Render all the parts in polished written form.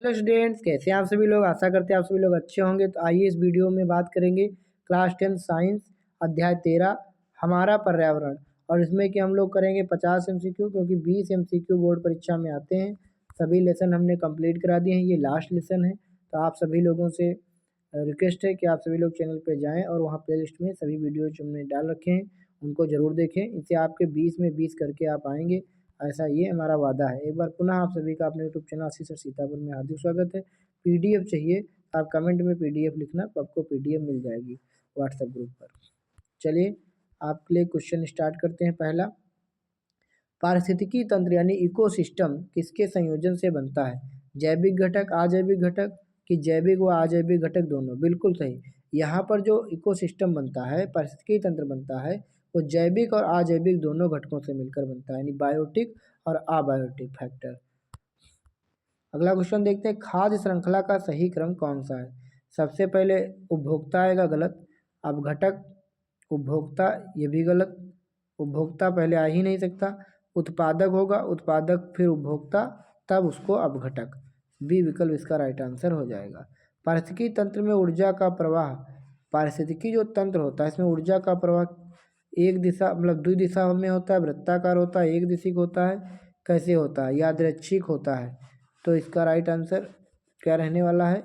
Hello students, कैसे हैं आप सभी लोग। आशा करते हैं आप सभी लोग अच्छे होंगे। तो आइए इस वीडियो में बात करेंगे क्लास 10 साइंस अध्याय 13 हमारा पर्यावरण। और इसमें कि हम लोग करेंगे 50 MCQ, क्योंकि 20 MCQ बोर्ड परीक्षा में आते हैं। सभी लेसन हमने कंप्लीट करा दिए हैं, ये लास्ट लेसन है। तो आप सभी लोगों से रिक्वेस्ट है कि आप सभी लोग चैनल पर जाएँ और वहाँ प्ले लिस्ट में सभी वीडियो जो हमने डाल रखे हैं उनको ज़रूर देखें। इससे आपके 20 में 20 करके आप आएंगे, ऐसा ये हमारा वादा है। एक बार पुनः आप सभी का अपने यूट्यूब चैनल आशीष सर सीतापुर में हार्दिक स्वागत है। पीडीएफ चाहिए तो आप कमेंट में पीडीएफ लिखना, तो आपको पीडीएफ मिल जाएगी व्हाट्सएप ग्रुप पर। चलिए आपके लिए क्वेश्चन स्टार्ट करते हैं। पहला, पारिस्थितिकी तंत्र यानी इकोसिस्टम किसके संयोजन से बनता है? जैविक घटक, अजैविक घटक, कि जैविक व अजैविक घटक दोनों? बिल्कुल सही। यहाँ पर जो इकोसिस्टम बनता है, पारिस्थितिकी तंत्र बनता है, वो जैविक और अजैविक दोनों घटकों से मिलकर बनता है, यानी बायोटिक और अबायोटिक फैक्टर। अगला क्वेश्चन देखते हैं, खाद्य श्रृंखला का सही क्रम कौन सा है? सबसे पहले उपभोक्ता आएगा, गलत। अब घटक, उपभोक्ता, ये भी गलत। उपभोक्ता पहले आ ही नहीं सकता। उत्पादक होगा, उत्पादक फिर उपभोक्ता, तब उसको अपघटक। बी विकल्प इसका राइट आंसर हो जाएगा। पारिस्थितिकी तंत्र में ऊर्जा का प्रवाह, पारिस्थितिकी जो तंत्र होता है इसमें ऊर्जा का प्रवाह एक दिशा मतलब द्वि दिशा में होता है, वृत्ताकार होता है, एक दिशिक होता है। कैसे होता है? यादृच्छिक होता है। तो इसका राइट आंसर क्या रहने वाला है?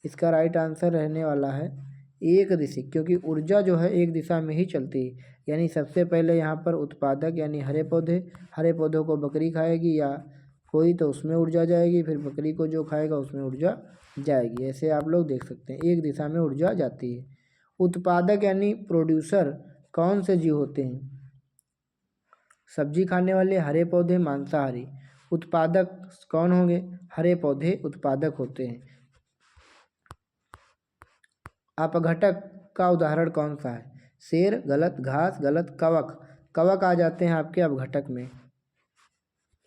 इसका राइट आंसर रहने वाला है एक दिशिक, क्योंकि ऊर्जा जो है एक दिशा में ही चलती है। यानी सबसे पहले यहाँ पर उत्पादक यानी हरे पौधे, हरे पौधों को बकरी खाएगी या कोई, तो उसमें ऊर्जा जाएगी, फिर बकरी को जो खाएगा उसमें ऊर्जा जाएगी। ऐसे आप लोग देख सकते हैं, एक दिशा में ऊर्जा जाती है। उत्पादक यानी प्रोड्यूसर कौन से जीव होते हैं? सब्जी खाने वाले, हरे पौधे, मांसाहारी। उत्पादक कौन होंगे? हरे पौधे उत्पादक होते हैं। अपघटक का उदाहरण कौन सा है? शेर, गलत। घास, गलत। कवक, कवक आ जाते हैं आपके अपघटक में।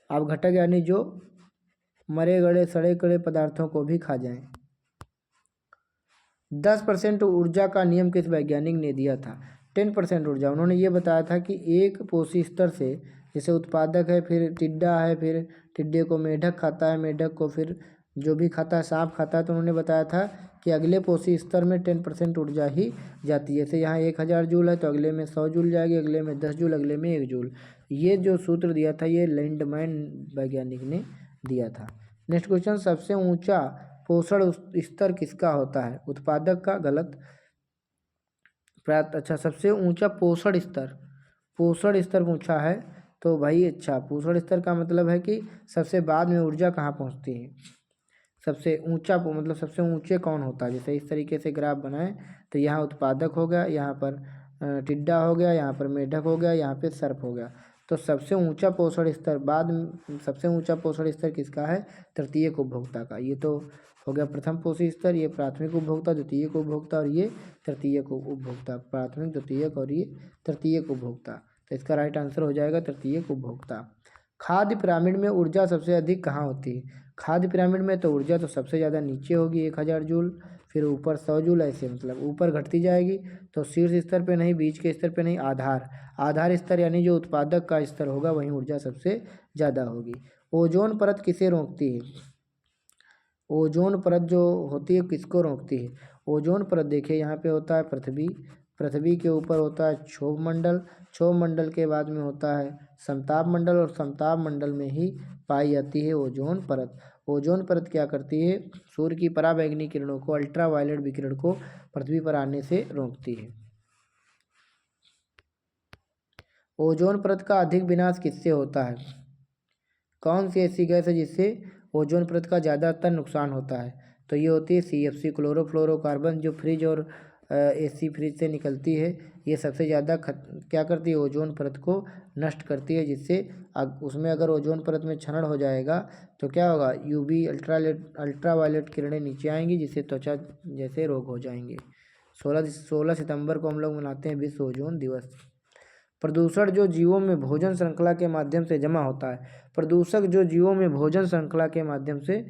अपघटक यानी जो मरे गड़े सड़े गड़े पदार्थों को भी खा जाएं। 10% ऊर्जा का नियम किस वैज्ञानिक ने दिया था? 10% ऊर्जा, उन्होंने ये बताया था कि एक पोषी स्तर से, जैसे उत्पादक है, फिर टिड्डा है, फिर टिड्डे को मेढक खाता है, मेढक को फिर जो भी खाता है सांप खाता है, तो उन्होंने बताया था कि अगले पोषी स्तर में 10% ऊर्जा ही जाती है। जैसे यहाँ 1000 जूल है तो अगले में 100 जूल जाएगी, अगले में 10 जूल, अगले में 1 जूल। ये जो सूत्र दिया था ये लैंडमैन वैज्ञानिक ने दिया था। नेक्स्ट क्वेश्चन, सबसे ऊंचा पोषण स्तर किसका होता है? उत्पादक का, गलत। अच्छा, सबसे ऊंचा पोषण स्तर, पोषण स्तर पूछा है तो भाई अच्छा, पोषण स्तर का मतलब है कि सबसे बाद में ऊर्जा कहाँ पहुँचती है। सबसे ऊंचा मतलब सबसे ऊंचे कौन होता है? जैसे इस तरीके से ग्राफ बनाए तो यहाँ उत्पादक हो गया, यहाँ पर टिड्डा हो गया, यहाँ पर मेढक हो गया, यहाँ पे सर्प हो गया। तो सबसे ऊंचा पोषण स्तर बाद में, सबसे ऊंचा पोषण स्तर किसका है? तृतीयक उपभोक्ता का। ये तो हो गया प्रथम पोषण स्तर, ये प्राथमिक उपभोक्ता, द्वितीयक उपभोक्ता और ये तृतीयक उपभोक्ता। प्राथमिक, द्वितीयक और ये तृतीयक उपभोक्ता। तो इसका राइट आंसर हो जाएगा तृतीयक उपभोक्ता। खाद्य पिरामिड में ऊर्जा सबसे अधिक कहाँ होती है? खाद्य पिरामिड में तो ऊर्जा तो सबसे ज़्यादा नीचे होगी 1000 जूल, फिर ऊपर 100 जूल, ऐसे मतलब ऊपर घटती जाएगी। तो शीर्ष स्तर पे नहीं, बीच के स्तर पे नहीं, आधार, आधार स्तर यानी जो उत्पादक का स्तर होगा वहीं ऊर्जा सबसे ज़्यादा होगी। ओजोन परत किसे रोकती है? ओजोन परत जो होती है किसको रोकती है? ओजोन परत देखिए यहाँ पे होता है पृथ्वी, पृथ्वी के ऊपर होता है क्षोभ मंडल, क्षोभ मंडल के बाद में होता है समताप मंडल, और समताप मंडल में ही पाई जाती है ओजोन परत। ओजोन परत क्या करती है? सूर्य की पराबैंगनी किरणों को, अल्ट्रा वायलेट विकिरण को पृथ्वी पर आने से रोकती है। ओजोन परत का अधिक विनाश किससे होता है? कौन सी ऐसी गैस है जिससे ओजोन परत का ज़्यादातर नुकसान होता है? तो ये होती है CFC, क्लोरोफ्लोरोकार्बन, जो फ्रिज और AC फ्रिज से निकलती है। ये सबसे ज़्यादा क्या करती है? ओजोन परत को नष्ट करती है, जिससे उसमें अगर ओजोन परत में क्षरण हो जाएगा तो क्या होगा? UV अल्ट्रावायलेट किरणें नीचे आएंगी, जिससे त्वचा जैसे रोग हो जाएंगे। 16 सितंबर को हम लोग मनाते हैं विश्व ओजोन दिवस। प्रदूषण जो जीवों में भोजन श्रृंखला के माध्यम से जमा होता है, प्रदूषक जो जीवों में भोजन श्रृंखला के माध्यम से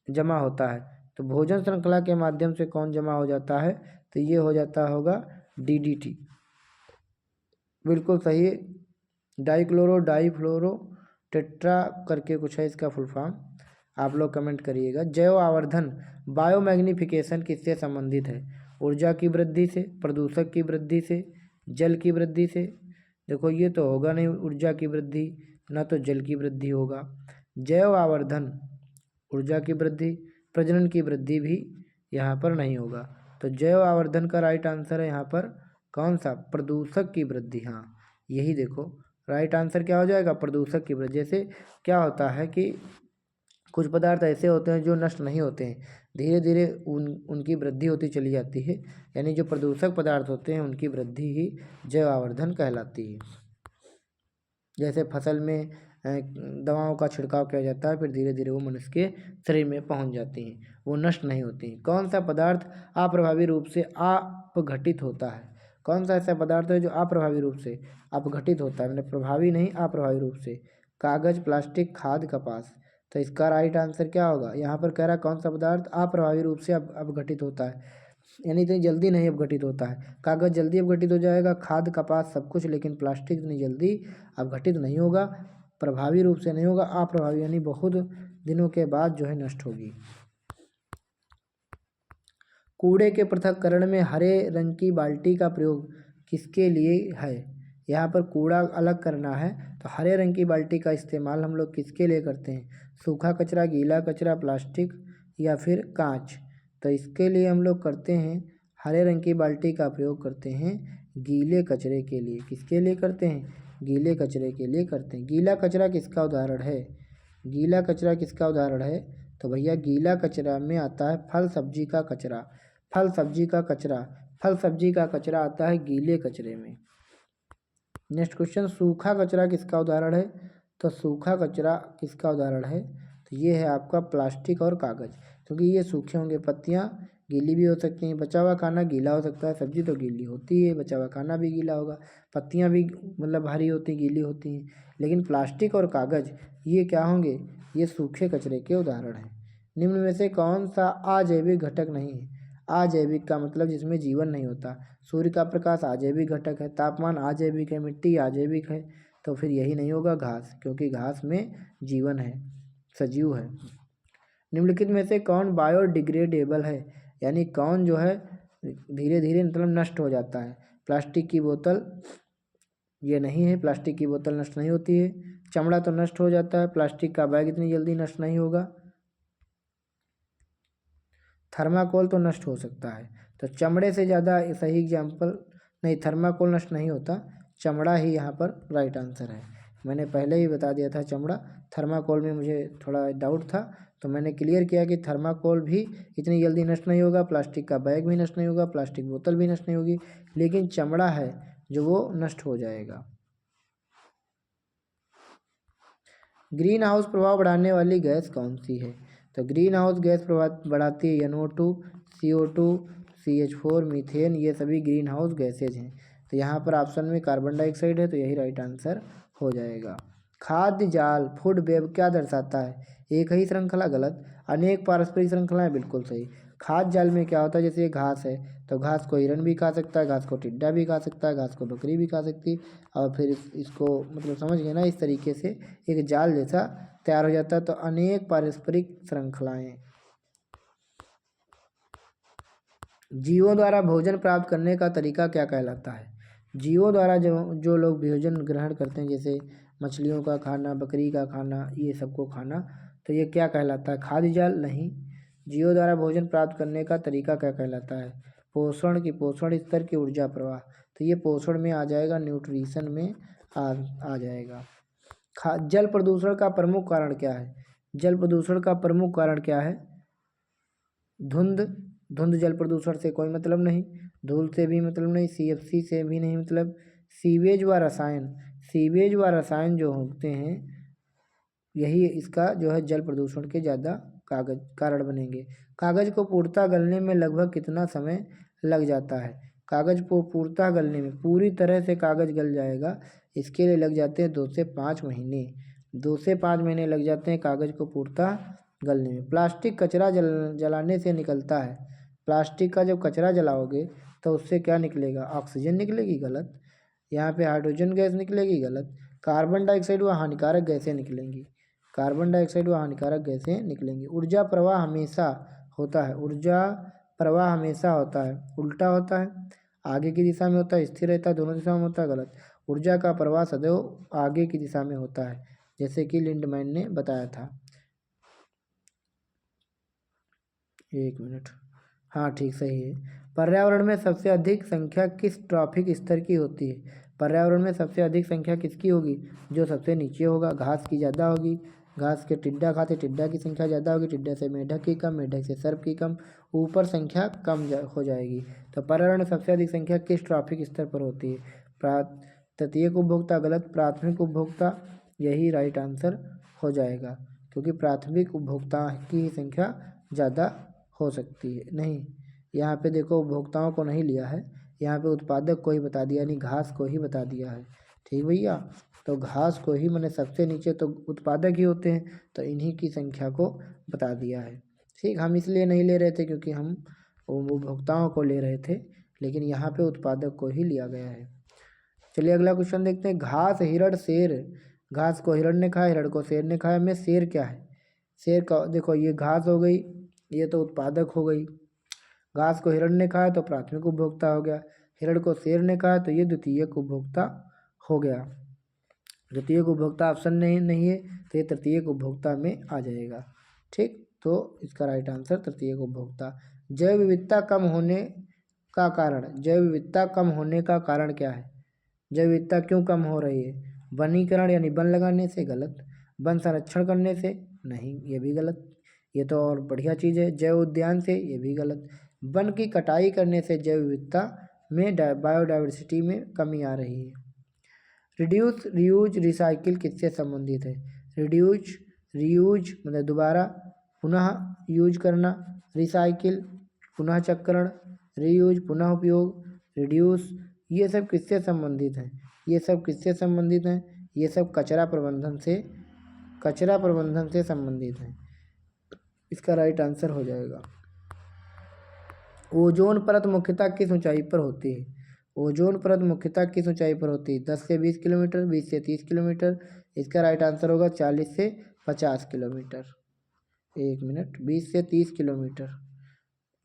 जमा होता है, तो भोजन श्रृंखला के माध्यम से कौन जमा हो जाता है? तो ये हो जाता होगा DDT। बिल्कुल सही है, डाइक्लोरो डाईफ्लोरो टेट्रा करके कुछ है इसका फुल फॉर्म। आप लोग कमेंट करिएगा। जैव आवर्धन बायोमैग्निफिकेशन किससे संबंधित है? ऊर्जा की वृद्धि से, प्रदूषक की वृद्धि से, जल की वृद्धि से? देखो ये तो होगा नहीं ऊर्जा की वृद्धि, ना तो जल की वृद्धि होगा। जैव आवर्धन, ऊर्जा की वृद्धि, प्रजनन की वृद्धि भी यहाँ पर नहीं होगा। तो जैव आवर्धन का राइट आंसर है यहाँ पर कौन सा? प्रदूषक की वृद्धि। हाँ यही देखो राइट आंसर क्या हो जाएगा? प्रदूषक की वृद्धि। जैसे क्या होता है कि कुछ पदार्थ ऐसे होते हैं जो नष्ट नहीं होते हैं, धीरे धीरे उनकी वृद्धि होती चली जाती है, यानी जो प्रदूषक पदार्थ होते हैं उनकी वृद्धि ही जैव आवर्धन कहलाती है। जैसे फसल में दवाओं का छिड़काव किया जाता है, फिर धीरे धीरे वो मनुष्य के शरीर में पहुंच जाती हैं, वो नष्ट नहीं होती हैं। कौन सा पदार्थ अप्रभावी रूप से अपघटित होता है? कौन सा ऐसा पदार्थ है जो अप्रभावी रूप से अपघटित होता है, मतलब प्रभावी नहीं अप्रभावी रूप से? कागज, प्लास्टिक, खाद, कपास। तो इसका राइट आंसर क्या होगा? यहाँ पर कह रहा है कौन सा पदार्थ अप्रभावी रूप से अपघटित होता है, यानी इतनी जल्दी नहीं अपघटित होता है। कागज़ जल्दी अपघटित हो जाएगा, खाद, कपास सब कुछ, लेकिन प्लास्टिक इतनी जल्दी अपघटित नहीं होगा, प्रभावी रूप से नहीं होगा, अप्रभावी यानी बहुत दिनों के बाद जो है नष्ट होगी। कूड़े के पृथक्करण में हरे रंग की बाल्टी का प्रयोग किसके लिए है? यहाँ पर कूड़ा अलग करना है तो हरे रंग की बाल्टी का इस्तेमाल हम लोग किसके लिए करते हैं? सूखा कचरा, गीला कचरा, प्लास्टिक या फिर कांच? तो इसके लिए हम लोग करते हैं हरे रंग की बाल्टी का प्रयोग करते हैं गीले कचरे के लिए। किसके लिए करते हैं? गीले कचरे के लिए करते हैं। गीला कचरा किसका उदाहरण है? गीला कचरा किसका उदाहरण है? तो भैया गीला कचरा में आता है फल सब्जी का कचरा। फल सब्जी का कचरा, फल सब्जी का कचरा आता है गीले कचरे में। नेक्स्ट क्वेश्चन, सूखा कचरा किसका उदाहरण है? तो सूखा कचरा किसका उदाहरण है? तो ये है आपका प्लास्टिक और कागज़, क्योंकि ये सूखे होंगे। पत्तियाँ गीली भी हो सकती हैं, बचा हुआ खाना गीला हो सकता है। सब्जी तो गीली होती है, बचा हुआ खाना भी गीला होगा। पत्तियाँ भी मतलब भारी होती हैं, गीली होती हैं। लेकिन प्लास्टिक और कागज़ ये क्या होंगे? ये सूखे कचरे के उदाहरण हैं। निम्न में से कौन सा अजैविक घटक नहीं है? अजैविक का मतलब जिसमें जीवन नहीं होता। सूर्य का प्रकाश अजैविक घटक है, तापमान अजैविक है, मिट्टी अजैविक है, तो फिर यही नहीं होगा घास, क्योंकि घास में जीवन है, सजीव है। निम्नलिखित में से कौन बायोडिग्रेडेबल है, यानी कौन जो है धीरे धीरे मतलब नष्ट हो जाता है? प्लास्टिक की बोतल ये नहीं है, प्लास्टिक की बोतल नष्ट नहीं होती है। चमड़ा तो नष्ट हो जाता है, प्लास्टिक का बैग इतनी जल्दी नष्ट नहीं होगा। थर्माकोल तो नष्ट हो सकता है, तो चमड़े से ज़्यादा सही एग्जाम्पल नहीं, थर्माकोल नष्ट नहीं होता, चमड़ा ही यहाँ पर राइट आंसर है। मैंने पहले ही बता दिया था चमड़ा। थर्माकोल में मुझे थोड़ा डाउट था, तो मैंने क्लियर किया कि थर्माकोल भी इतनी जल्दी नष्ट नहीं होगा, प्लास्टिक का बैग भी नष्ट नहीं होगा, प्लास्टिक बोतल भी नष्ट नहीं होगी, लेकिन चमड़ा है जो वो नष्ट हो जाएगा। ग्रीन हाउस प्रभाव बढ़ाने वाली गैस कौन सी है? तो ग्रीन हाउस गैस प्रभाव बढ़ाती है NO2, CO2, CH4, मीथेन, ये सभी ग्रीन हाउस गैसेज हैं। तो यहाँ पर ऑप्शन में कार्बन डाइऑक्साइड है, तो यही राइट आंसर हो जाएगा। खाद्य जाल फूड वेब क्या दर्शाता है? एक ही श्रृंखला गलत, अनेक पारस्परिक श्रृंखलाएं बिल्कुल सही। खाद्य जाल में क्या होता है? जैसे ये घास है, तो घास को हिरन भी खा सकता है, घास को टिड्डा भी खा सकता है, घास को बकरी भी खा सकती है, और फिर इसको मतलब समझ गए ना, इस तरीके से एक जाल जैसा तैयार हो जाता है। तो अनेक पारस्परिक श्रृंखलाएं। जीवों द्वारा भोजन प्राप्त करने का तरीका क्या कहलाता है? जीवों द्वारा जो लोग भोजन ग्रहण करते हैं, जैसे मछलियों का खाना, बकरी का खाना, ये सबको खाना, तो ये क्या कहलाता है? खाद्य जाल नहीं। जीवों द्वारा भोजन प्राप्त करने का तरीका क्या कहलाता है? पोषण स्तर की ऊर्जा प्रवाह, तो ये पोषण में आ जाएगा, न्यूट्रिशन में आ जाएगा। जल प्रदूषण का प्रमुख कारण क्या है? जल प्रदूषण का प्रमुख कारण क्या है? धुंध जल प्रदूषण से कोई मतलब नहीं, धूल से भी मतलब नहीं, CFC से भी नहीं मतलब। सीवेज व रसायन जो होते हैं, यही इसका जो है जल प्रदूषण के ज़्यादा कारण बनेंगे। कागज़ को पूर्णतः गलने में लगभग कितना समय लग जाता है? कागज़ को पूर्णतः गलने में, पूरी तरह से कागज़ गल जाएगा, इसके लिए लग जाते हैं 2 से 5 महीने। 2 से 5 महीने लग जाते हैं कागज़ को पूर्णतः गलने में। प्लास्टिक कचरा जलाने से निकलता है। प्लास्टिक का जब कचरा जलाओगे तो उससे क्या निकलेगा? ऑक्सीजन निकलेगी, गलत। यहाँ पे हाइड्रोजन गैस निकलेगी, गलत। कार्बन डाइऑक्साइड व हानिकारक गैसें निकलेंगी। कार्बन डाइऑक्साइड व हानिकारक गैसें निकलेंगी। ऊर्जा प्रवाह हमेशा होता है, ऊर्जा प्रवाह हमेशा होता है, उल्टा होता है, आगे की दिशा में होता है, स्थिर रहता है, दोनों दिशा में होता है, गलत। ऊर्जा का प्रवाह सदैव आगे की दिशा में होता है, जैसे कि लिंडमैन ने बताया था। 1 मिनट, हाँ ठीक सही है। पर्यावरण में सबसे अधिक संख्या किस ट्रॉफिक स्तर की होती है? पर्यावरण में सबसे अधिक संख्या किसकी होगी? जो सबसे नीचे होगा। घास की ज़्यादा होगी, घास के टिड्डा खाते, टिड्डा की संख्या ज़्यादा होगी, टिड्डा से मेढक की कम, मेढक से सर्प की कम, ऊपर संख्या कम हो जाएगी। तो पर्यावरण में सबसे अधिक संख्या किस ट्रॉफिक स्तर पर होती है? तृतीयक उपभोक्ता, गलत। प्राथमिक उपभोक्ता, यही राइट आंसर हो जाएगा, क्योंकि प्राथमिक उपभोक्ता की ही संख्या ज़्यादा हो सकती है। नहीं, यहाँ पे देखो उपभोक्ताओं को नहीं लिया है, यहाँ पे उत्पादक को ही बता दिया, यानी घास को ही बता दिया है। ठीक भैया, तो घास को ही मैंने सबसे नीचे तो उत्पादक ही होते हैं, तो इन्हीं की संख्या को बता दिया है। ठीक, हम इसलिए नहीं ले रहे थे क्योंकि हम उपभोक्ताओं को ले रहे थे, लेकिन यहाँ पे उत्पादक को ही लिया गया है। चलिए अगला क्वेश्चन देखते हैं। घास, हिरण, शेर। घास को हिरण ने खाया, हिरण को शेर ने खाया, में शेर क्या है? शेर का देखो, ये घास हो गई, ये तो उत्पादक हो गई। घास को हिरण ने खाया तो प्राथमिक उपभोक्ता हो गया, हिरण को शेर ने खाया तो ये द्वितीयक उपभोक्ता हो गया। द्वितीयक उपभोक्ता ऑप्शन नहीं है, तो ये तृतीयक उपभोक्ता में आ जाएगा। ठीक, तो इसका राइट आंसर तृतीयक उपभोक्ता। जैव विविधता कम होने का कारण, जैव विविधता कम होने का कारण क्या है? जैव विविधता क्यों कम हो रही है? वनीकरण यानी वन लगाने से, गलत। वन संरक्षण करने से, नहीं, ये भी गलत। ये तो और बढ़िया चीज़ है। जैव उद्यान से, ये भी गलत। वन की कटाई करने से जैव विविधता में बायोडाइवर्सिटी में कमी आ रही है। रिड्यूस, रीयूज, रिसाइकिल किससे संबंधित है? रिड्यूज, रीयूज मतलब दोबारा पुनः यूज करना, रिसाइकिल पुनः चक्रण, रीयूज पुनः उपयोग, रिड्यूस, ये सब किससे संबंधित हैं? ये सब किससे संबंधित हैं? ये सब कचरा प्रबंधन से संबंधित हैं। इसका राइट आंसर हो जाएगा। ओजोन परत मुख्यतः किस ऊंचाई पर होती है? ओजोन परत मुख्यतः किस ऊंचाई पर होती है? 10 से 20 किलोमीटर, 20 से 30 किलोमीटर। इसका राइट आंसर होगा 40 से 50 किलोमीटर। 1 मिनट, 20 से 30 किलोमीटर।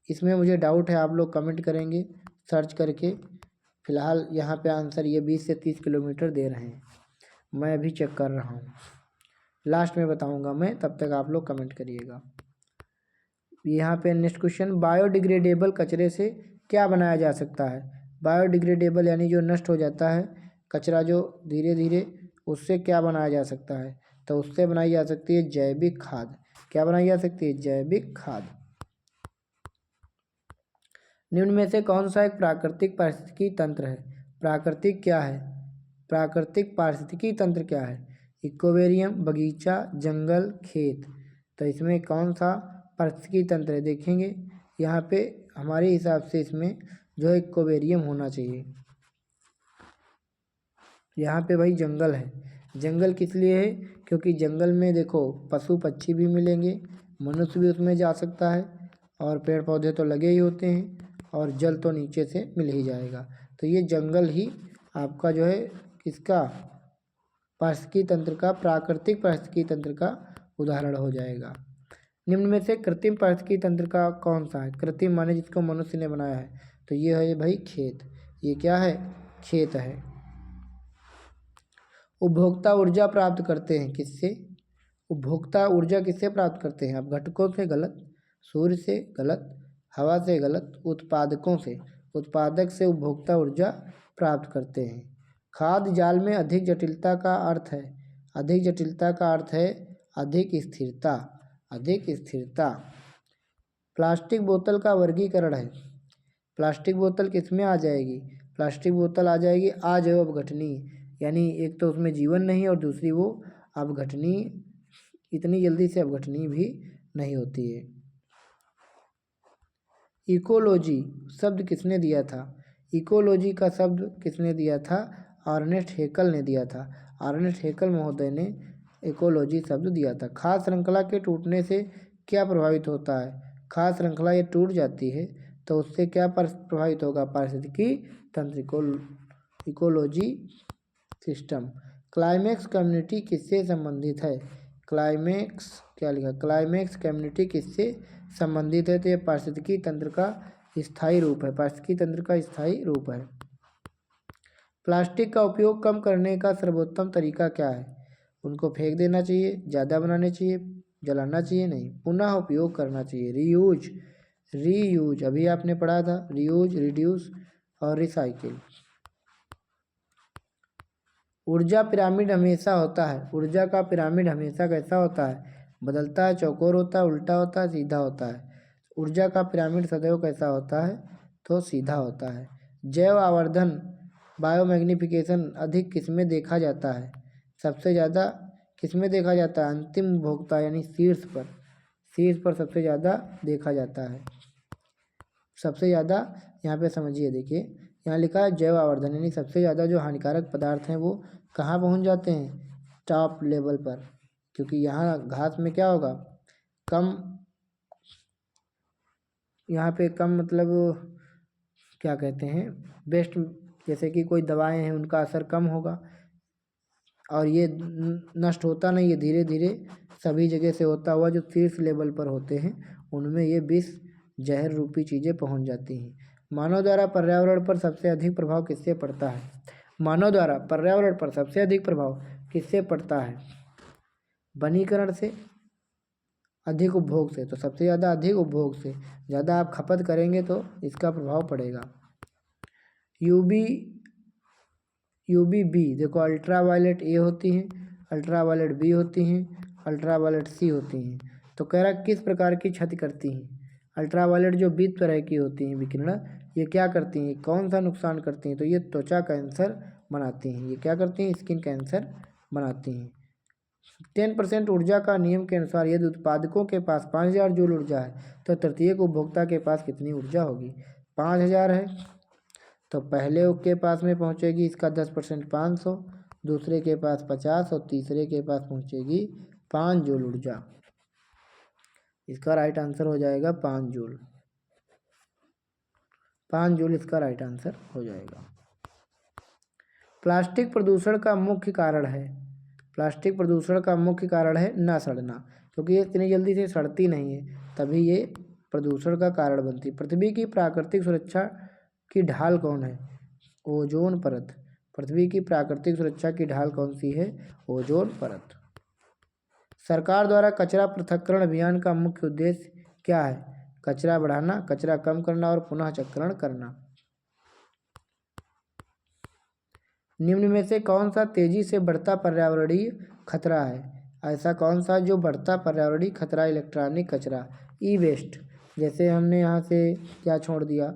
इसमें मुझे डाउट है, आप लोग कमेंट करेंगे सर्च करके। फिलहाल यहाँ पे आंसर ये 20 से 30 किलोमीटर दे रहे हैं, मैं अभी चेक कर रहा हूँ, लास्ट में बताऊँगा मैं, तब तक आप लोग कमेंट करिएगा। यहाँ पे नेक्स्ट क्वेश्चन, बायोडिग्रेडेबल कचरे से क्या बनाया जा सकता है? बायोडिग्रेडेबल यानी जो नष्ट हो जाता है कचरा, जो धीरे धीरे, उससे क्या बनाया जा सकता है? तो उससे बनाई जा सकती है जैविक खाद। क्या बनाई जा सकती है? जैविक खाद। निम्न में से कौन सा एक प्राकृतिक पारिस्थितिकी तंत्र है? प्राकृतिक क्या है? प्राकृतिक पारिस्थितिकी तंत्र क्या है? इकोवेरियम, बगीचा, जंगल, खेत। तो इसमें कौन सा पारिस्थितिकी तंत्र है? देखेंगे यहाँ पे हमारे हिसाब से इसमें जो है इकोवेरियम होना चाहिए। यहाँ पे भाई जंगल है। जंगल किस लिए है? क्योंकि जंगल में देखो पशु पक्षी भी मिलेंगे, मनुष्य भी उसमें जा सकता है, और पेड़ पौधे तो लगे ही होते हैं, और जल तो नीचे से मिल ही जाएगा। तो ये जंगल ही आपका जो है किसका, पारिस्थितिकी तंत्र का, प्राकृतिक पारिस्थितिकी तंत्र का उदाहरण हो जाएगा। निम्न में से कृत्रिम पारिस्थितिकी तंत्र का कौन सा है? कृत्रिम माने जिसको मनुष्य ने बनाया है, तो ये है भाई खेत। ये क्या है? खेत है। उपभोक्ता ऊर्जा प्राप्त करते हैं किससे? उपभोक्ता ऊर्जा किससे प्राप्त करते हैं? अब घटकों से, गलत। सूर्य से, गलत। हवा से, गलत। उत्पादकों से, उत्पादक से उपभोक्ता ऊर्जा प्राप्त करते हैं। खाद्य जाल में अधिक जटिलता का अर्थ है, अधिक जटिलता का अर्थ है अधिक स्थिरता, अधिक स्थिरता। प्लास्टिक बोतल का वर्गीकरण है। प्लास्टिक बोतल किस में आ जाएगी? प्लास्टिक बोतल आ जाएगी अजैव अपघटनीय, यानी एक तो उसमें जीवन नहीं है, और दूसरी वो अपघटनीय, इतनी जल्दी से अपघटनीय भी नहीं होती है। इकोलॉजी शब्द किसने दिया था? इकोलॉजी का शब्द किसने दिया था? अर्नेस्ट हेकल ने दिया था। अर्नेस्ट हेकल महोदय ने इकोलॉजी शब्द दिया था। खाद्य श्रृंखला के टूटने से क्या प्रभावित होता है? खाद्य श्रृंखला ये टूट जाती है तो उससे क्या प्रभावित होगा? पारिस्थितिकी तंत्र, इकोलॉजी सिस्टम। क्लाइमेक्स कम्युनिटी किससे संबंधित है? क्लाइमेक्स क्या लिखा, क्लाइमेक्स कम्युनिटी किससे संबंधित है? तो ये पारिस्थितिकी तंत्र का स्थायी रूप है, पारिस्थितिकी तंत्र का स्थायी रूप है। प्लास्टिक का उपयोग कम करने का सर्वोत्तम तरीका क्या है? उनको फेंक देना चाहिए, ज़्यादा बनाने चाहिए, जलाना चाहिए नहीं, पुनः उपयोग करना चाहिए, रीयूज, रीयूज अभी आपने पढ़ा था, रीयूज, रिड्यूस और रिसाइकिल। ऊर्जा पिरामिड हमेशा होता है, ऊर्जा का पिरामिड हमेशा कैसा होता है? बदलता है, चौकोर होता है, उल्टा होता है, सीधा होता है। ऊर्जा का पिरामिड सदैव कैसा होता है? तो सीधा होता है। जैव आवर्धन बायोमैग्निफिकेशन अधिक किसमें देखा जाता है? सबसे ज़्यादा किसमें देखा जाता है? अंतिम उपभोक्ता यानी शीर्ष पर, शीर्ष पर सबसे ज़्यादा देखा जाता है। सबसे ज़्यादा यहाँ पे समझिए, देखिए यहाँ लिखा है जैव आवर्धन यानी सबसे ज़्यादा जो हानिकारक पदार्थ हैं वो कहाँ पहुँच जाते हैं? टॉप लेवल पर, क्योंकि यहाँ घास में क्या होगा? कम, यहाँ पे कम मतलब क्या कहते हैं, बेस्ट, जैसे कि कोई दवाएं हैं उनका असर कम होगा, और ये नष्ट होता नहीं, ये धीरे धीरे सभी जगह से होता हुआ जो शीर्ष लेवल पर होते हैं उनमें ये विष जहर रूपी चीज़ें पहुंच जाती हैं। मानव द्वारा पर्यावरण पर सबसे अधिक प्रभाव किससे पड़ता है? मानव द्वारा पर्यावरण पर सबसे अधिक प्रभाव किससे पड़ता है? वनीकरण से, अधिक उपभोग से। तो सबसे ज़्यादा अधिक उपभोग से, ज़्यादा आप खपत करेंगे तो इसका प्रभाव पड़ेगा। यूवी बी, देखो अल्ट्रा वायलेट ए होती हैं, अल्ट्रा वायलेट बी होती हैं, अल्ट्रा वायलेट सी होती हैं। तो कह रहा किस प्रकार की क्षति करती हैं? अल्ट्रा वायलेट जो 20 तरह की होती हैं विकिरण, ये क्या करती हैं, कौन सा नुकसान करती हैं? तो ये त्वचा कैंसर बनाती हैं। ये क्या करती हैं? स्किन कैंसर बनाती हैं। 10% ऊर्जा का नियम के अनुसार यदि उत्पादकों के पास 5000 जूल ऊर्जा है तो तृतीयक उपभोक्ता के पास कितनी ऊर्जा होगी? 5000 है तो पहले के पास में पहुंचेगी इसका 10% 500, दूसरे के पास 50 और तीसरे के पास पहुंचेगी 5 जूल ऊर्जा। इसका राइट आंसर हो जाएगा 5 जूल। 5 जूल इसका राइट आंसर हो जाएगा। प्लास्टिक प्रदूषण का मुख्य कारण है, प्लास्टिक प्रदूषण का मुख्य कारण है न सड़ना, क्योंकि ये इतनी जल्दी से सड़ती नहीं है, तभी ये प्रदूषण का कारण बनती है। पृथ्वी की प्राकृतिक सुरक्षा की ढाल कौन है? ओजोन परत। पृथ्वी की प्राकृतिक सुरक्षा की ढाल कौन सी है? ओजोन परत। सरकार द्वारा कचरा पृथक्करण अभियान का मुख्य उद्देश्य क्या है? कचरा बढ़ाना, कचरा कम करना और पुनः चक्रण करना। निम्न में से कौन सा तेजी से बढ़ता पर्यावरणीय खतरा है? ऐसा कौन सा जो बढ़ता पर्यावरणीय खतरा? इलेक्ट्रॉनिक कचरा, ई वेस्ट। जैसे हमने यहाँ से क्या छोड़ दिया,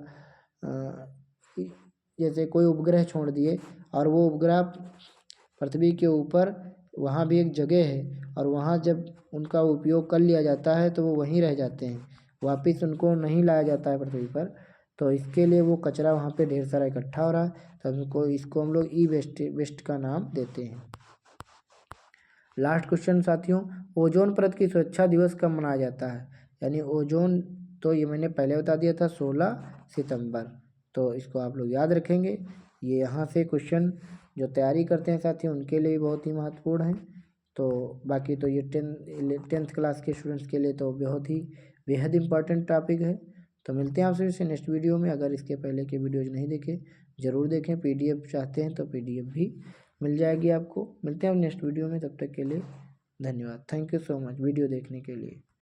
जैसे कोई उपग्रह छोड़ दिए और वो उपग्रह पृथ्वी के ऊपर, वहाँ भी एक जगह है और वहाँ जब उनका उपयोग कर लिया जाता है तो वो वहीं रह जाते हैं, वापस उनको नहीं लाया जाता है पृथ्वी पर। तो इसके लिए वो कचरा वहाँ पे ढेर सारा इकट्ठा हो रहा है, तो इसको हम लोग ई वेस्ट का नाम देते हैं। लास्ट क्वेश्चन साथियों, ओजोन परत की सुरक्षा दिवस कब मनाया जाता है? यानी ओजोन, तो ये मैंने पहले बता दिया था 16 सितंबर, तो इसको आप लोग याद रखेंगे। ये यहाँ से क्वेश्चन जो तैयारी करते हैं साथियों उनके लिए बहुत ही महत्वपूर्ण है। तो बाकी तो ये 10th क्लास के स्टूडेंट्स के लिए तो बहुत ही बेहद इम्पॉर्टेंट टॉपिक है। तो मिलते हैं आपसे इसे नेक्स्ट वीडियो में। अगर इसके पहले के वीडियोज नहीं देखे ज़रूर देखें, PDF चाहते हैं तो PDF भी मिल जाएगी आपको। मिलते हैं नेक्स्ट वीडियो में, तब तक के लिए धन्यवाद। Thank you so much video देखने के लिए।